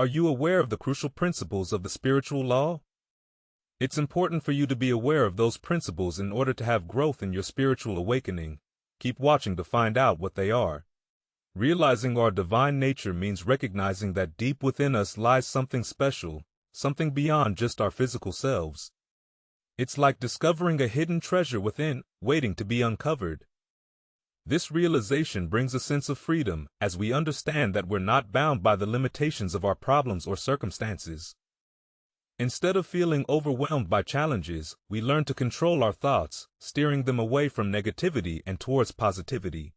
Are you aware of the crucial principles of the spiritual law? It's important for you to be aware of those principles in order to have growth in your spiritual awakening. Keep watching to find out what they are. Realizing our divine nature means recognizing that deep within us lies something special, something beyond just our physical selves. It's like discovering a hidden treasure within, waiting to be uncovered. This realization brings a sense of freedom as we understand that we're not bound by the limitations of our problems or circumstances. Instead of feeling overwhelmed by challenges, we learn to control our thoughts, steering them away from negativity and towards positivity.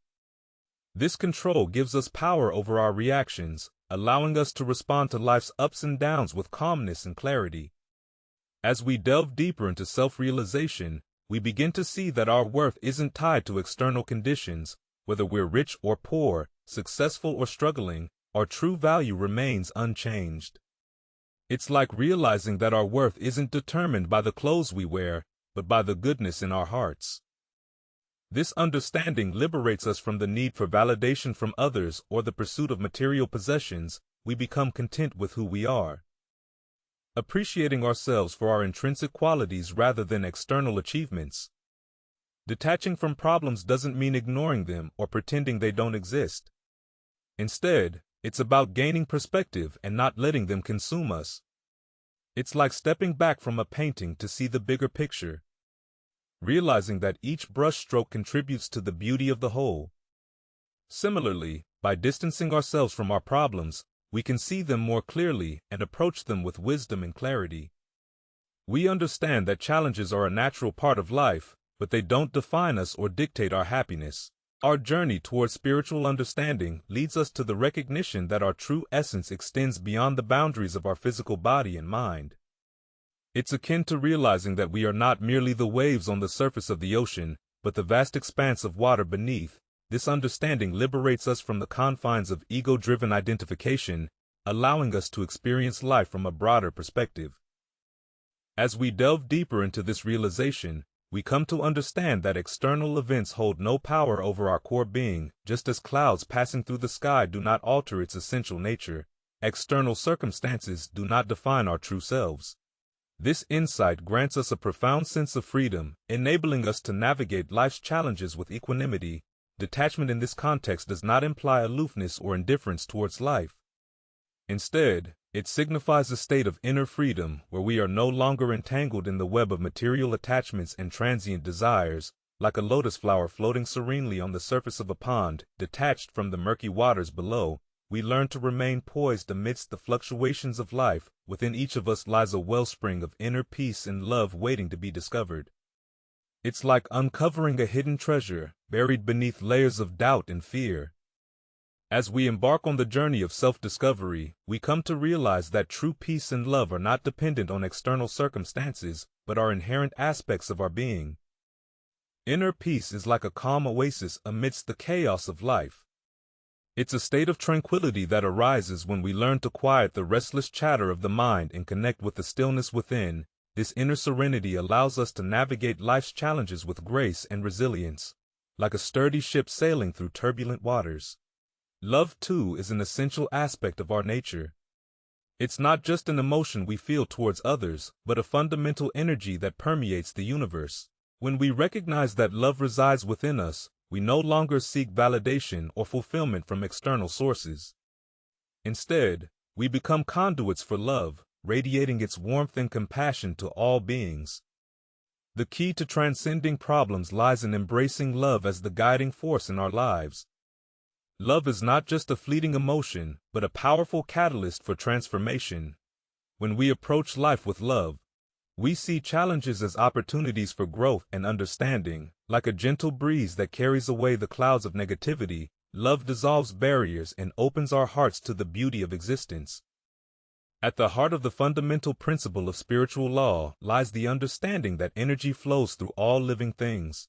This control gives us power over our reactions, allowing us to respond to life's ups and downs with calmness and clarity. As we delve deeper into self-realization, we begin to see that our worth isn't tied to external conditions. Whether we're rich or poor, successful or struggling, our true value remains unchanged. It's like realizing that our worth isn't determined by the clothes we wear, but by the goodness in our hearts. This understanding liberates us from the need for validation from others or the pursuit of material possessions. We become content with who we are, appreciating ourselves for our intrinsic qualities rather than external achievements. Detaching from problems doesn't mean ignoring them or pretending they don't exist. Instead, it's about gaining perspective and not letting them consume us. It's like stepping back from a painting to see the bigger picture, realizing that each brushstroke contributes to the beauty of the whole. Similarly, by distancing ourselves from our problems, we can see them more clearly and approach them with wisdom and clarity. We understand that challenges are a natural part of life, but they don't define us or dictate our happiness. Our journey towards spiritual understanding leads us to the recognition that our true essence extends beyond the boundaries of our physical body and mind. It's akin to realizing that we are not merely the waves on the surface of the ocean, but the vast expanse of water beneath. This understanding liberates us from the confines of ego-driven identification, allowing us to experience life from a broader perspective. As we delve deeper into this realization, we come to understand that external events hold no power over our core being. Just as clouds passing through the sky do not alter its essential nature, external circumstances do not define our true selves. This insight grants us a profound sense of freedom, enabling us to navigate life's challenges with equanimity. Detachment in this context does not imply aloofness or indifference towards life. Instead, it signifies a state of inner freedom where we are no longer entangled in the web of material attachments and transient desires. Like a lotus flower floating serenely on the surface of a pond, detached from the murky waters below, we learn to remain poised amidst the fluctuations of life. Within each of us lies a wellspring of inner peace and love waiting to be discovered. It's like uncovering a hidden treasure, buried beneath layers of doubt and fear. As we embark on the journey of self-discovery, we come to realize that true peace and love are not dependent on external circumstances, but are inherent aspects of our being. Inner peace is like a calm oasis amidst the chaos of life. It's a state of tranquility that arises when we learn to quiet the restless chatter of the mind and connect with the stillness within. This inner serenity allows us to navigate life's challenges with grace and resilience, like a sturdy ship sailing through turbulent waters. Love, too, is an essential aspect of our nature. It's not just an emotion we feel towards others, but a fundamental energy that permeates the universe. When we recognize that love resides within us, we no longer seek validation or fulfillment from external sources. Instead, we become conduits for love, radiating its warmth and compassion to all beings. The key to transcending problems lies in embracing love as the guiding force in our lives. Love is not just a fleeting emotion, but a powerful catalyst for transformation. When we approach life with love, we see challenges as opportunities for growth and understanding. Like a gentle breeze that carries away the clouds of negativity, love dissolves barriers and opens our hearts to the beauty of existence. At the heart of the fundamental principle of spiritual law lies the understanding that energy flows through all living things.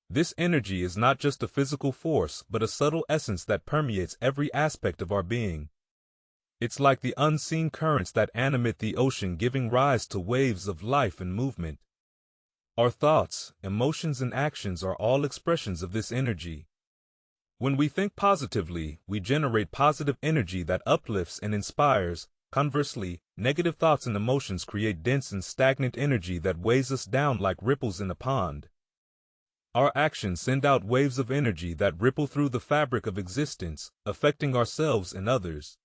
This energy is not just a physical force, but a subtle essence that permeates every aspect of our being. It's like the unseen currents that animate the ocean, giving rise to waves of life and movement. Our thoughts, emotions, and actions are all expressions of this energy. When we think positively, we generate positive energy that uplifts and inspires. Conversely, negative thoughts and emotions create dense and stagnant energy that weighs us down like ripples in a pond. Our actions send out waves of energy that ripple through the fabric of existence, affecting ourselves and others.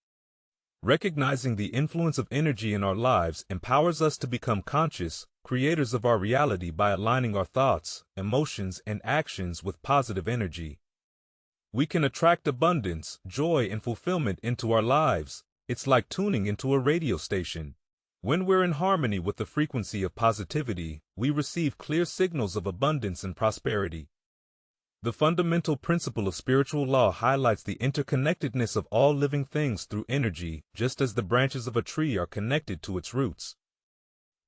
Recognizing the influence of energy in our lives empowers us to become conscious, creators of our reality by aligning our thoughts, emotions, and actions with positive energy. We can attract abundance, joy, and fulfillment into our lives. It's like tuning into a radio station. When we're in harmony with the frequency of positivity, we receive clear signals of abundance and prosperity. The fundamental principle of spiritual law highlights the interconnectedness of all living things through energy, just as the branches of a tree are connected to its roots.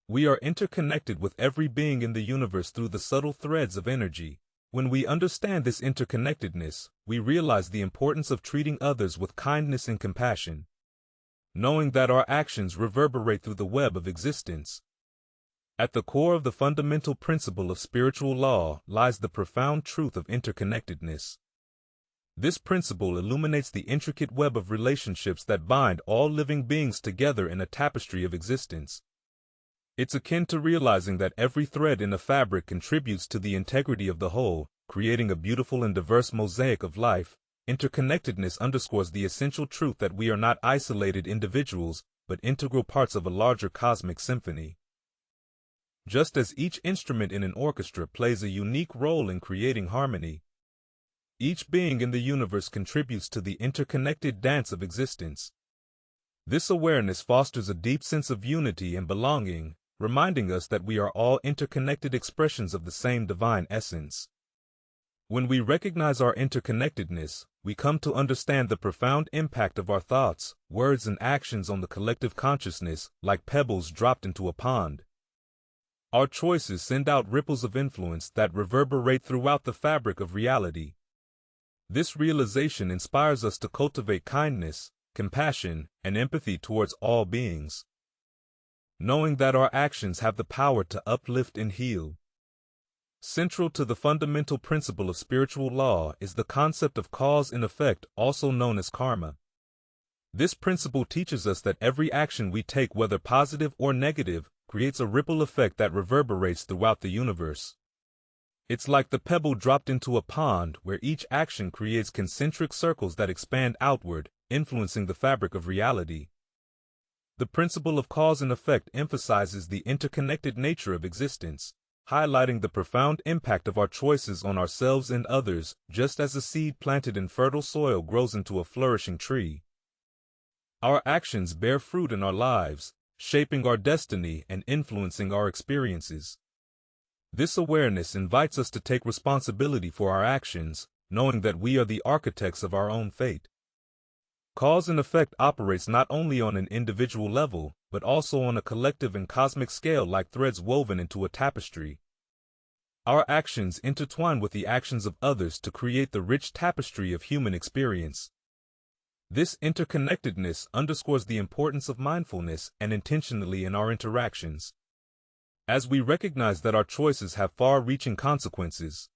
We are interconnected with every being in the universe through the subtle threads of energy. When we understand this interconnectedness, we realize the importance of treating others with kindness and compassion, knowing that our actions reverberate through the web of existence. At the core of the fundamental principle of spiritual law lies the profound truth of interconnectedness. This principle illuminates the intricate web of relationships that bind all living beings together in a tapestry of existence. It's akin to realizing that every thread in a fabric contributes to the integrity of the whole, creating a beautiful and diverse mosaic of life. Interconnectedness underscores the essential truth that we are not isolated individuals, but integral parts of a larger cosmic symphony. Just as each instrument in an orchestra plays a unique role in creating harmony, each being in the universe contributes to the interconnected dance of existence. This awareness fosters a deep sense of unity and belonging, reminding us that we are all interconnected expressions of the same divine essence. When we recognize our interconnectedness, we come to understand the profound impact of our thoughts, words, and actions on the collective consciousness, like pebbles dropped into a pond. Our choices send out ripples of influence that reverberate throughout the fabric of reality. This realization inspires us to cultivate kindness, compassion, and empathy towards all beings, knowing that our actions have the power to uplift and heal. Central to the fundamental principle of spiritual law is the concept of cause and effect, also known as karma. This principle teaches us that every action we take, whether positive or negative, creates a ripple effect that reverberates throughout the universe. It's like the pebble dropped into a pond, where each action creates concentric circles that expand outward, influencing the fabric of reality. The principle of cause and effect emphasizes the interconnected nature of existence, highlighting the profound impact of our choices on ourselves and others, just as a seed planted in fertile soil grows into a flourishing tree. Our actions bear fruit in our lives, shaping our destiny and influencing our experiences. This awareness invites us to take responsibility for our actions, knowing that we are the architects of our own fate. Cause and effect operates not only on an individual level, but also on a collective and cosmic scale, like threads woven into a tapestry. Our actions intertwine with the actions of others to create the rich tapestry of human experience. This interconnectedness underscores the importance of mindfulness and intentionality in our interactions, as we recognize that our choices have far-reaching consequences.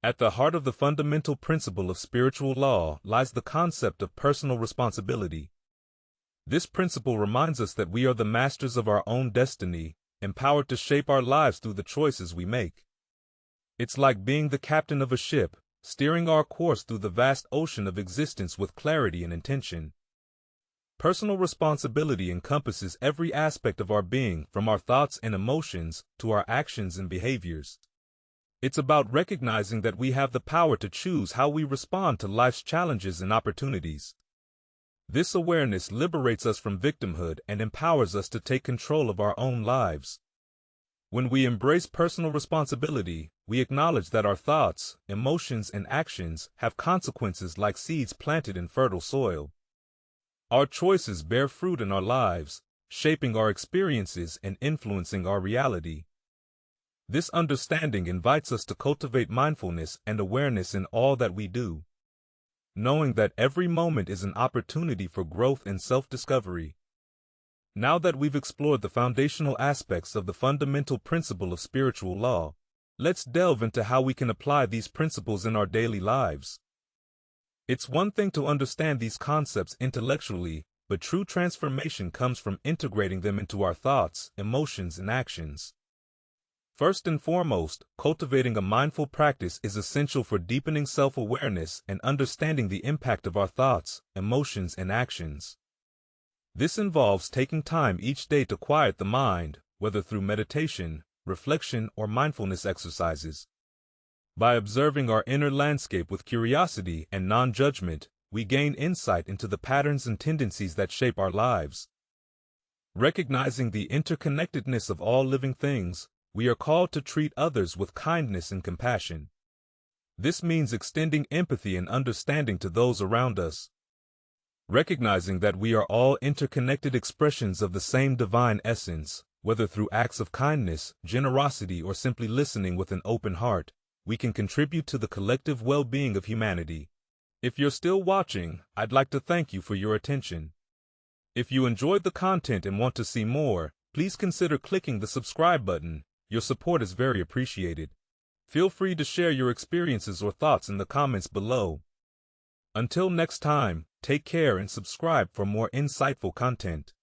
At the heart of the fundamental principle of spiritual law lies the concept of personal responsibility. This principle reminds us that we are the masters of our own destiny, empowered to shape our lives through the choices we make. It's like being the captain of a ship, steering our course through the vast ocean of existence with clarity and intention. Personal responsibility encompasses every aspect of our being, from our thoughts and emotions to our actions and behaviors. It's about recognizing that we have the power to choose how we respond to life's challenges and opportunities. This awareness liberates us from victimhood and empowers us to take control of our own lives. When we embrace personal responsibility, we acknowledge that our thoughts, emotions, and actions have consequences like seeds planted in fertile soil. Our choices bear fruit in our lives, shaping our experiences and influencing our reality. This understanding invites us to cultivate mindfulness and awareness in all that we do, knowing that every moment is an opportunity for growth and self-discovery. Now that we've explored the foundational aspects of the fundamental principle of spiritual law, let's delve into how we can apply these principles in our daily lives. It's one thing to understand these concepts intellectually, but true transformation comes from integrating them into our thoughts, emotions, and actions. First and foremost, cultivating a mindful practice is essential for deepening self-awareness and understanding the impact of our thoughts, emotions, and actions. This involves taking time each day to quiet the mind, whether through meditation, reflection, or mindfulness exercises. By observing our inner landscape with curiosity and non-judgment, we gain insight into the patterns and tendencies that shape our lives. Recognizing the interconnectedness of all living things, we are called to treat others with kindness and compassion. This means extending empathy and understanding to those around us. Recognizing that we are all interconnected expressions of the same divine essence, whether through acts of kindness, generosity, or simply listening with an open heart, we can contribute to the collective well-being of humanity. If you're still watching, I'd like to thank you for your attention. If you enjoyed the content and want to see more, please consider clicking the subscribe button. Your support is very appreciated. Feel free to share your experiences or thoughts in the comments below. Until next time, take care and subscribe for more insightful content.